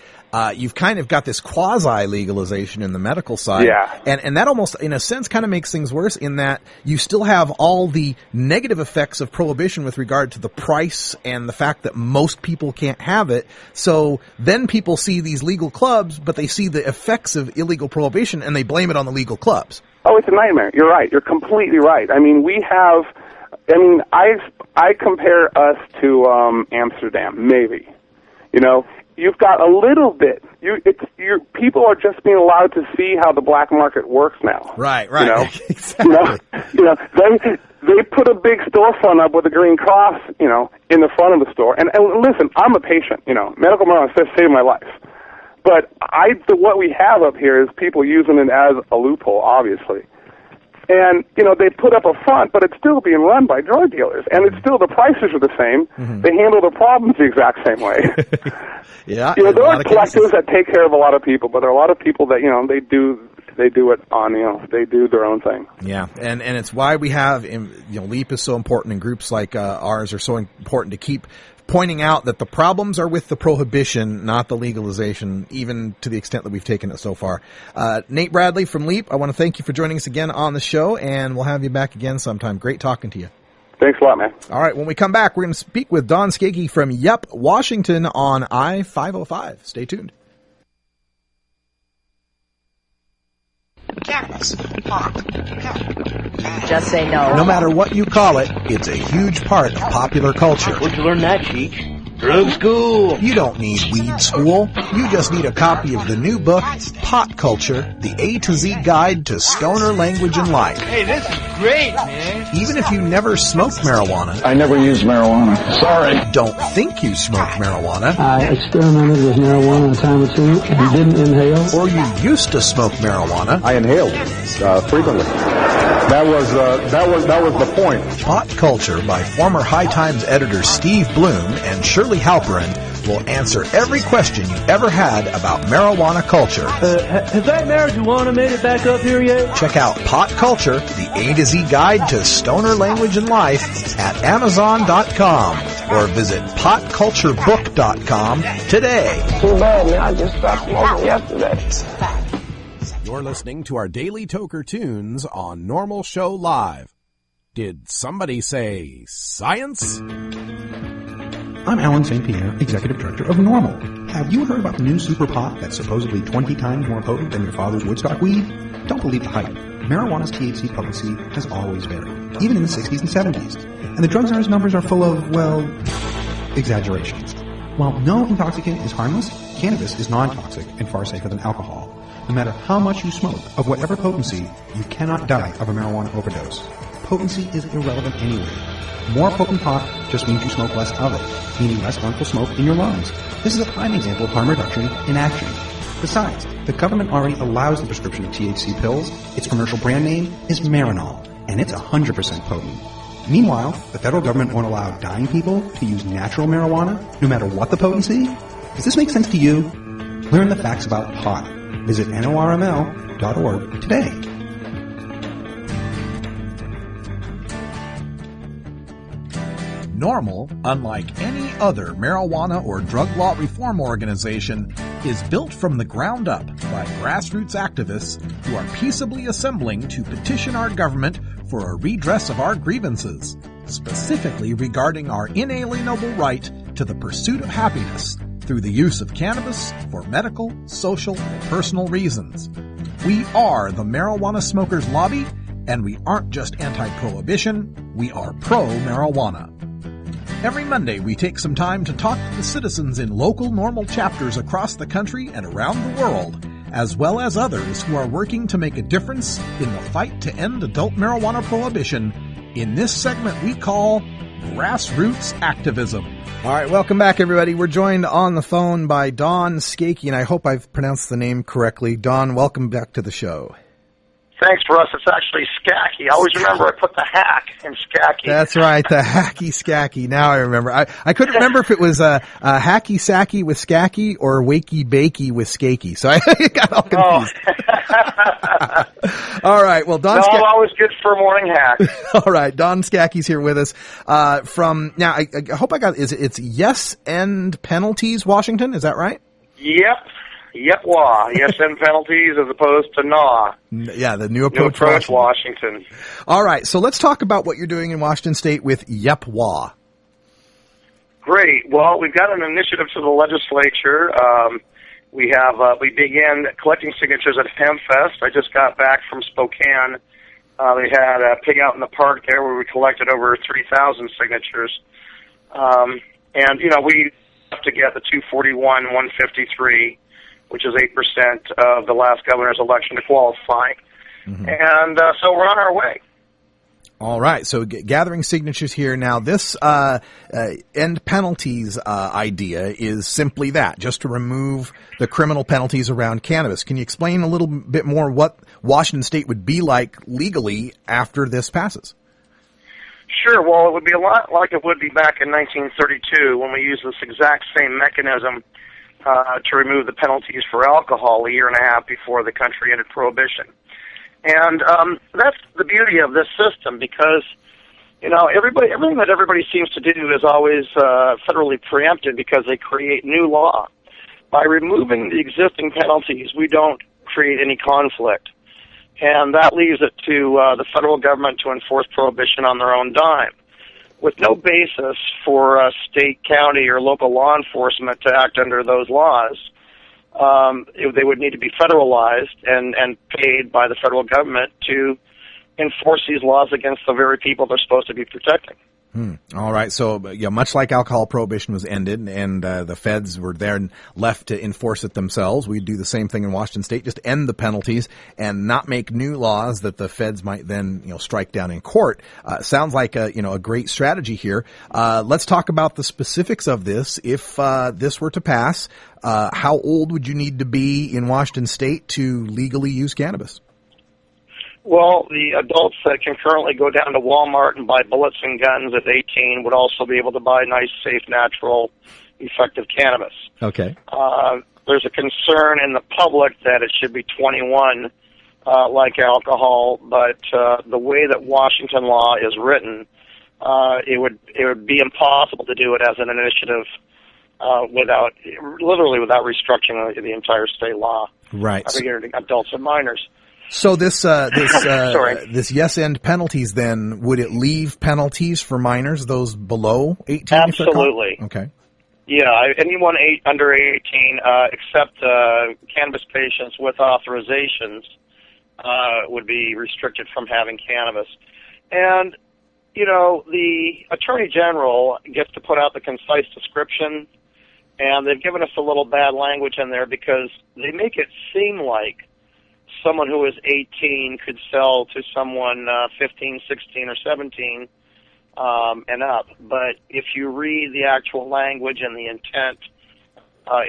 you've kind of got this quasi-legalization in the medical side. Yeah. And that almost, in a sense, kind of makes things worse in that you still have all the negative effects of prohibition with regard to the price and the fact that most people can't have it. So then people see these legal clubs, but they see the effects of illegal prohibition and they blame it on the legal clubs. Oh, it's a nightmare. You're right. You're completely right. I compare us to Amsterdam, maybe. You know, you've got a little bit. People are just being allowed to see how the black market works now. Right. You know, Exactly. They put a big storefront up with a green cross, you know, in the front of the store. And listen, I'm a patient. You know, medical marijuana saved my life. But what we have up here is people using it as a loophole, obviously. And, you know, they put up a front, but it's still being run by drug dealers. And it's still, the prices are the same. Mm-hmm. They handle the problems the exact same way. Yeah. You know, there are collectives that take care of a lot of people, but there are a lot of people that, you know, they do it on, you know, they do their own thing. Yeah, and it's why we have, you know, LEAP is so important, and groups like ours are so important to keep pointing out that the problems are with the prohibition, not the legalization, even to the extent that we've taken it so far. Nate Bradley from LEAP, I want to thank you for joining us again on the show, and we'll have you back again sometime. Great talking to you. Thanks a lot, man. All right, when we come back, we're going to speak with Don Skagey from Yep, Washington on I-505. Stay tuned. Cannabis, pot, just say no. No matter what you call it, it's a huge part of popular culture. Where'd you learn that, Cheech? Drug school. You don't need weed school. You just need a copy of the new book, Pot Culture, the A to Z Guide to Stoner Language and Life. Hey, this is great, man. Even if you never smoked marijuana. I never used marijuana. Sorry. Don't think you smoked marijuana. I experimented with marijuana a time or two and didn't inhale. Or you used to smoke marijuana. I inhaled frequently. That was the point. Pot Culture by former High Times editor Steve Bloom and Shirley Halperin will answer every question you ever had about marijuana culture. Has that marijuana made it back up here yet? Check out Pot Culture, the A to Z Guide to Stoner Language and Life at Amazon.com or visit potculturebook.com today. Too bad, man. I just stopped smoking yesterday. You're listening to our daily Toker Tunes on Norml Show Live. Did somebody say science? I'm Alan St. Pierre, Executive Director of Norml. Have you heard about the new super pot that's supposedly 20 times more potent than your father's Woodstock weed? Don't believe the hype. Marijuana's THC potency has always varied, even in the 60s and 70s. And the drug czar's numbers are full of, well, exaggerations. While no intoxicant is harmless, cannabis is non-toxic and far safer than alcohol. No matter how much you smoke, of whatever potency, you cannot die of a marijuana overdose. Potency is irrelevant anyway. More potent pot just means you smoke less of it, meaning less harmful smoke in your lungs. This is a prime example of harm reduction in action. Besides, the government already allows the prescription of THC pills. Its commercial brand name is Marinol, and it's 100% potent. Meanwhile, the federal government won't allow dying people to use natural marijuana, no matter what the potency. Does this make sense to you? Learn the facts about pot. Visit norml.org today. Norml, unlike any other marijuana or drug law reform organization, is built from the ground up by grassroots activists who are peaceably assembling to petition our government for a redress of our grievances, specifically regarding our inalienable right to the pursuit of happiness through the use of cannabis for medical, social, and personal reasons. We are the Marijuana Smokers Lobby, and we aren't just anti-prohibition, we are pro-marijuana. Every Monday, we take some time to talk to the citizens in local Norml chapters across the country and around the world, as well as others who are working to make a difference in the fight to end adult marijuana prohibition in this segment we call Grassroots Activism. All right, welcome back, everybody. We're joined on the phone by Don Skagey, and I hope I've pronounced the name correctly. Don, welcome back to the show. Thanks, Russ. It's actually Skacky. I always remember I put the hack in Skacky. That's right, the hacky Skacky. Now I remember. I couldn't remember if it was a hacky sacky with Skacky or wakey bakey with Skakey. So I got all confused. All right, well, Don. I'm always good for a morning hack. All right, Don Skagey's here with us. From now, I hope I got. It's Yes and Penalties, Washington. Is that right? Yep. Yep-wah. Yes, and penalties as opposed to nah. Yeah, the new approach, Washington. All right, so let's talk about what you're doing in Washington State with Yep-wah. Great. Well, we've got an initiative to the legislature. We began collecting signatures at HempFest. I just got back from Spokane They had a pig out in the park there where we collected over 3,000 signatures. And, you know, we have to get the 241, 153, which is 8% of the last governor's election to qualify. Mm-hmm. And so we're on our way. All right, so gathering signatures here. Now, this end penalties idea is simply that, just to remove the criminal penalties around cannabis. Can you explain a little bit more what Washington State would be like legally after this passes? Sure. Well, it would be a lot like it would be back in 1932 when we used this exact same mechanism to remove the penalties for alcohol a year and a half before the country ended Prohibition. And that's the beauty of this system because, you know, everything that everybody seems to do is always federally preempted because they create new law. By removing the existing penalties, we don't create any conflict. And that leaves it to the federal government to enforce prohibition on their own dime. With no basis for state, county, or local law enforcement to act under those laws, they would need to be federalized and paid by the federal government to enforce these laws against the very people they're supposed to be protecting. All right. So, yeah, much like alcohol prohibition was ended and the feds were there and left to enforce it themselves, we'd do the same thing in Washington State, just end the penalties and not make new laws that the feds might then, you know, strike down in court. Sounds like a great strategy here. Let's talk about the specifics of this. If this were to pass, how old would you need to be in Washington State to legally use cannabis? Well, the adults that can currently go down to Walmart and buy bullets and guns at 18 would also be able to buy nice, safe, natural, effective cannabis. Okay. There's a concern in the public that it should be 21, like alcohol, but the way that Washington law is written, it would be impossible to do it as an initiative without restructuring the entire state law. Right. Regarding adults and minors. So this yes end penalties then, would it leave penalties for minors, those below 18? Absolutely. Okay. Yeah, anyone under 18 except cannabis patients with authorizations would be restricted from having cannabis. And, you know, the Attorney General gets to put out the concise description, and they've given us a little bad language in there because they make it seem like someone who is 18 could sell to someone 15, 16, or 17 and up. But if you read the actual language and the intent,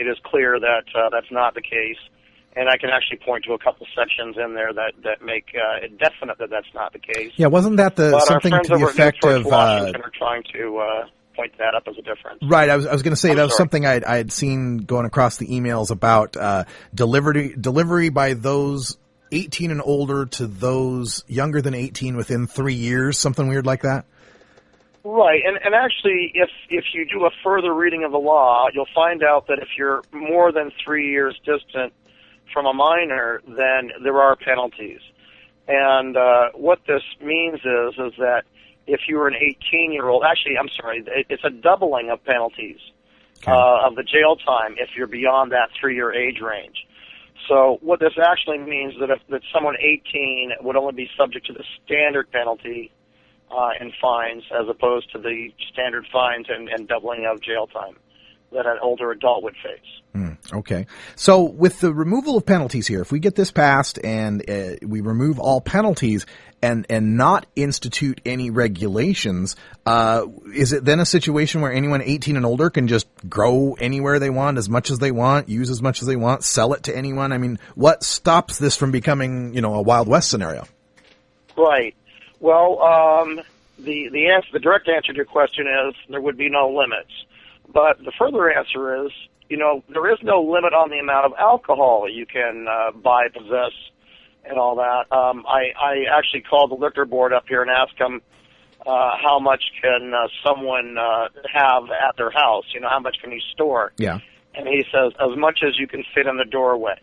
it is clear that that's not the case. And I can actually point to a couple sections in there that make it definite that that's not the case. Yeah, wasn't that something to the effect of Washington are trying to point that up as a difference. Right. I was going to say that was something I had seen going across the emails about delivery by those 18 and older to those younger than 18 within 3 years, something weird like that. Right, and actually, if you do a further reading of the law, you'll find out that if you're more than 3 years distant from a minor, then there are penalties. And what this means is that if you were an 18-year-old, actually, I'm sorry, it's a doubling of penalties of the jail time if you're beyond that 3-year age range. So what this actually means is that someone 18 would only be subject to the standard penalty and fines as opposed to the standard fines and doubling of jail time that an older adult would face. Okay. So with the removal of penalties here, if we get this passed and we remove all penalties and not institute any regulations, is it then a situation where anyone 18 and older can just grow anywhere they want, as much as they want, use as much as they want, sell it to anyone? I mean, what stops this from becoming, a Wild West scenario? Right. Well, the direct answer to your question is there would be no limits. But the further answer is, there is no limit on the amount of alcohol you can buy, possess, and all that. I actually called the liquor board up here and asked them how much can someone have at their house. How much can you store? Yeah. And he says, as much as you can fit in the doorway.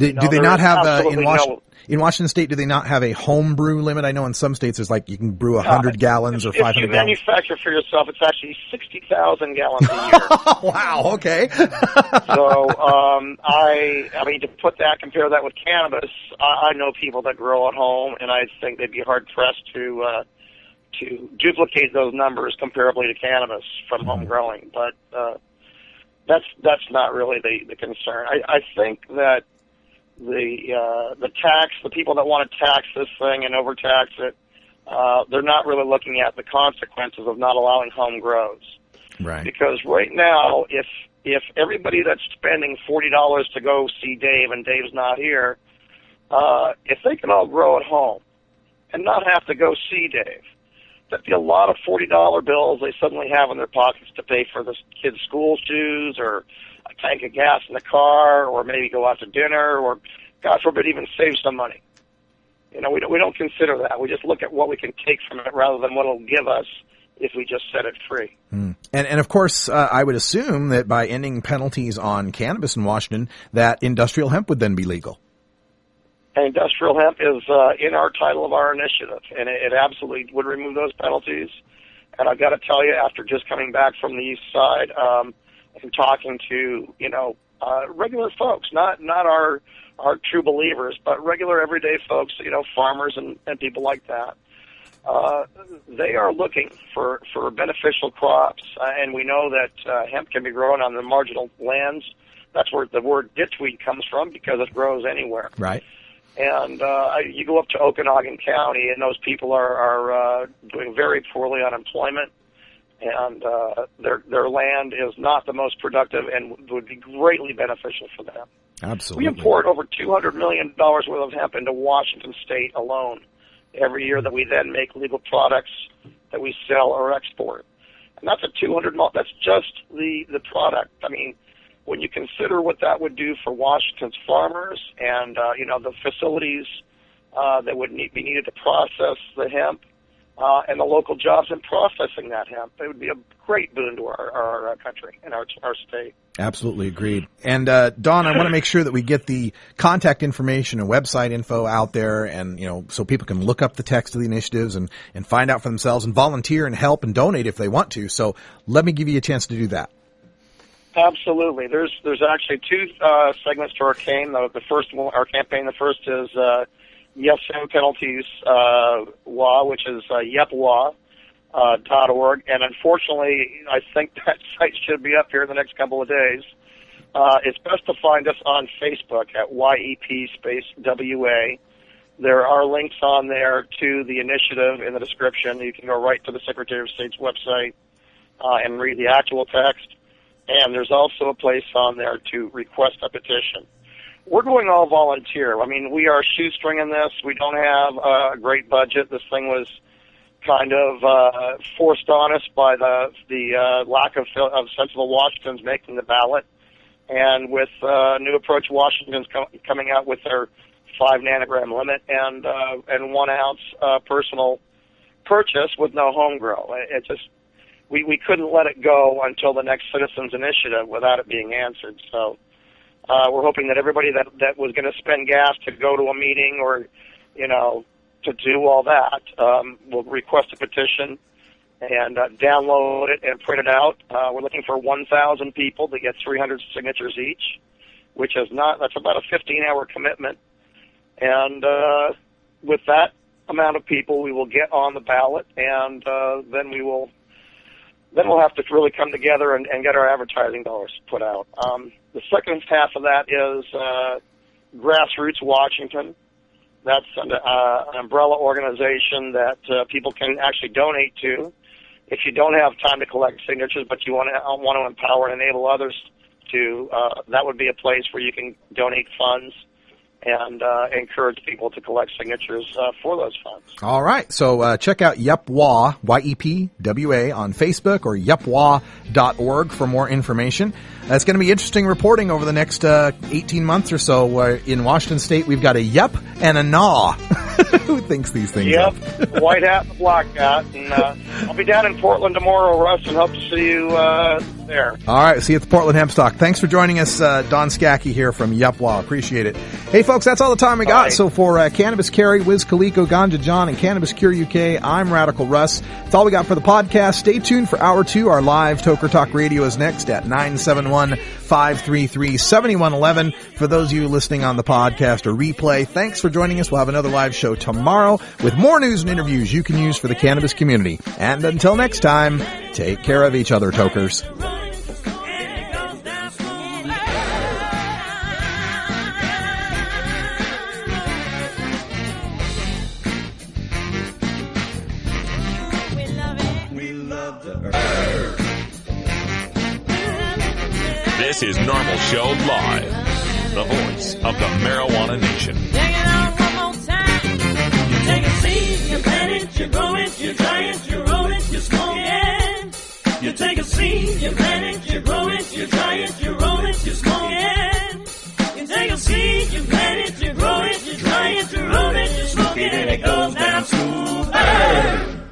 Do they not have in Washington State? Do they not have a home brew limit? I know in some states there's like you can brew 100 gallons or 500 If you gallons. manufacture for yourself, it's actually 60,000 gallons a year. Wow. Okay. So, I mean, to compare that with cannabis, I know people that grow at home, and I think they'd be hard pressed to duplicate those numbers comparably to cannabis from home growing. But that's not really the concern. I think that the people that want to tax this thing and overtax it, they're not really looking at the consequences of not allowing home grows. Right. Because right now, if everybody that's spending $40 to go see Dave and Dave's not here, if they can all grow at home and not have to go see Dave, that'd be a lot of $40 bills they suddenly have in their pockets to pay for the kids' school shoes or a tank of gas in the car or maybe go out to dinner or, God forbid, even save some money. You know, we don't consider that. We just look at what we can take from it rather than what it'll give us if we just set it free. And of course, I would assume that by ending penalties on cannabis in Washington, that industrial hemp would then be legal. And industrial hemp is in our title of our initiative, and it absolutely would remove those penalties. And I've got to tell you, after just coming back from the east side and talking to, regular folks, not our true believers, but regular everyday folks, farmers and people like that, they are looking for beneficial crops. And we know that hemp can be grown on the marginal lands. That's where the word ditchweed comes from because it grows anywhere. Right. And you go up to Okanagan County, and those people are doing very poorly on employment, and their land is not the most productive and would be greatly beneficial for them. Absolutely. We import over $200 million worth of hemp into Washington State alone every year that we then make legal products that we sell or export. And that's that's just the product. I mean, when you consider what that would do for Washington's farmers and, the facilities that would be needed to process the hemp and the local jobs in processing that hemp, it would be a great boon to our country and our state. Absolutely agreed. And, Don, I want to make sure that we get the contact information and website info out there and, so people can look up the text of the initiatives and find out for themselves and volunteer and help and donate if they want to. So let me give you a chance to do that. Absolutely. There's actually two segments to our campaign. The first is Yes No Penalties Law, which is yepwa.org. And unfortunately, I think that site should be up here in the next couple of days. It's best to find us on Facebook at YEP_WA. There are links on there to the initiative in the description. You can go right to the Secretary of State's website and read the actual text. And there's also a place on there to request a petition. We're going all volunteer. I mean, we are shoestringing this. We don't have a great budget. This thing was kind of forced on us by the lack of sensible Washingtons making the ballot. And with New Approach Washington's coming out with their 5 nanogram limit and 1 ounce personal purchase with no home grow. It just... We couldn't let it go until the next Citizens Initiative without it being answered. So we're hoping that everybody that was going to spend gas to go to a meeting or, to do all that will request a petition and download it and print it out. We're looking for 1,000 people to get 300 signatures each, which is that's about a 15-hour commitment. And with that amount of people, we will get on the ballot, and then we'll have to really come together and get our advertising dollars put out. The second half of that is Grassroots Washington. That's an umbrella organization that people can actually donate to. If you don't have time to collect signatures, but you want to empower and enable others to, that would be a place where you can donate funds and encourage people to collect signatures for those funds. All right. So check out YEPWA, YEPWA, on Facebook or yepwa.org for more information. It's going to be interesting reporting over the next 18 months or so. In Washington State, we've got a yep and a nah. Who thinks these things Yep, up? white hat and black hat. And I'll be down in Portland tomorrow, Russ, and hope to see you there. All right, see you at the Portland Hempstock. Thanks for joining us, Don Skaki here from Yupwa. Appreciate it. Hey, folks, that's all the time we got. Right. So for Cannabis Carrie, Wiz Kaliko, Ganja John, and Cannabis Cure UK, I'm Radical Russ. That's all we got for the podcast. Stay tuned for Hour 2. Our live Toker Talk Radio is next at 971-533-7111. For those of you listening on the podcast or replay, thanks for joining us. We'll have another live show tomorrow with more news and interviews you can use for the cannabis community. And until next time, take care of each other, Tokers. This is Norml Show Live, the voice of the Marijuana Nation. Take it out one more time. You take a seed, you plant it, you grow it, you dry it, you roll it, you smoke it. You take a seed, you plant it, you grow it, you dry it, you roll it, you smoke it. You take a seed, you plant it, you grow it, you dry it, you roll it, you smoke it, and it goes down smooth.